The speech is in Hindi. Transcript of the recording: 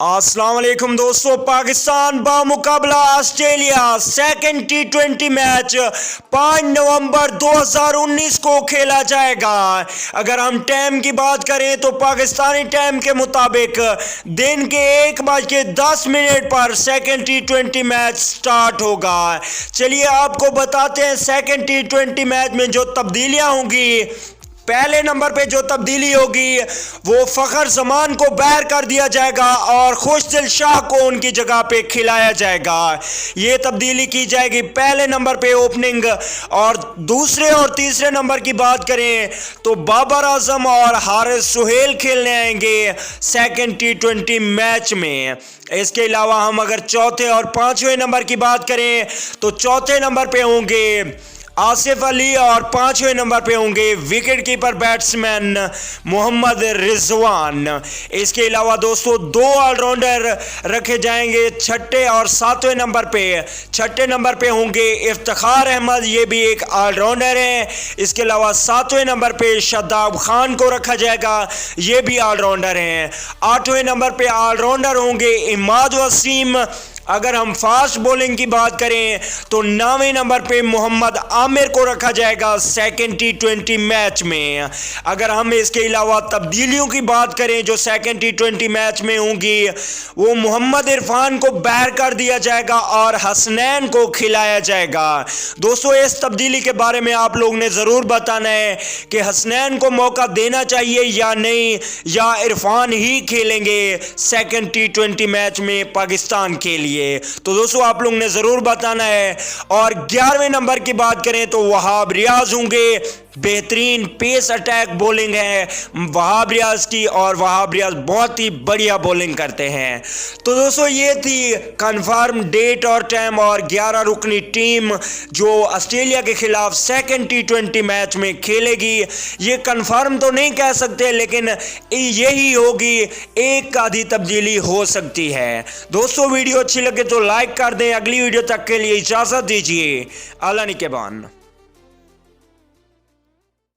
अस्सलाम वालेकुम दोस्तों। पाकिस्तान बामुकाबला ऑस्ट्रेलिया सेकंड T20 मैच 5 नवंबर 2019 को खेला जाएगा। अगर हम टाइम की बात करें तो पाकिस्तानी टाइम के मुताबिक दिन के 1:10 पर सेकंड T20 मैच स्टार्ट होगा। चलिए आपको बताते हैं सेकंड T20 मैच में जो तब्दीलियां होंगी। पहले नंबर पे जो तब्दीली होगी वो फ़खर जमान को बाहर कर दिया जाएगा और खुशदिल शाह को उनकी जगह पे खिलाया जाएगा। ये तब्दीली की जाएगी पहले नंबर पे ओपनिंग। और दूसरे और तीसरे नंबर की बात करें तो बाबर आजम और हारिस सुहेल खेलने आएंगे सेकंड T20 मैच में। इसके अलावा हम अगर चौथे और पांचवें नंबर की बात करें तो चौथे नंबर पे होंगे आसिफ अली और पांचवें नंबर पे होंगे wicket keeper batsman Mohammad Rizwan. इसके अलावा दोस्तों दो ऑलराउंडर रखे जाएंगे छठे और सातवें नंबर पे। छठे नंबर पे होंगे इफ्तिखार अहमद, ये भी एक ऑलराउंडर है। इसके अलावा सातवें नंबर पे शादाब खान को रखा जाएगा, ये भी ऑलराउंडर हैं। आठवें नंबर पे ऑलराउंडर होंगे इमाद वसीम। अगर हम फास्ट बॉलिंग की बात करें तो 9वें नंबर पे मोहम्मद आमिर को रखा जाएगा सेकंड T20 मैच में। अगर हम इसके अलावा तब्दीलियों की बात करें जो सेकंड T20 मैच में होंगी वो मोहम्मद इरफान को बाहर कर दिया जाएगा और हसनैन को खिलाया जाएगा। दोस्तों इस तब्दीली के बारे में आप लोग ने ज़रूर बताना है कि हसनैन को मौका देना चाहिए या नहीं, या इरफान ही खेलेंगे सेकंड T20 मैच में पाकिस्तान के लिए। तो दोस्तों आप लोग ने जरूर बताना है। और 11वें नंबर की बात करें तो वहाब रियाज होंगे। बेहतरीन पेस अटैक बॉलिंग है वहाब रियाज की और वहाब रियाज बहुत ही बढ़िया बॉलिंग करते हैं। तो दोस्तों ये थी कंफर्म डेट और टाइम और 11 रुकनी टीम जो ऑस्ट्रेलिया के खिलाफ सेकंड T20 मैच में खेलेगी। ये कंफर्म तो नहीं कह सकते लेकिन यही होगी, एक आधी तब्दीली हो सकती है। दोस्तों वीडियो अच्छी लगे तो लाइक कर दें। अगली वीडियो तक के लिए इजाज़त दीजिए। अल्लाह निगहबान।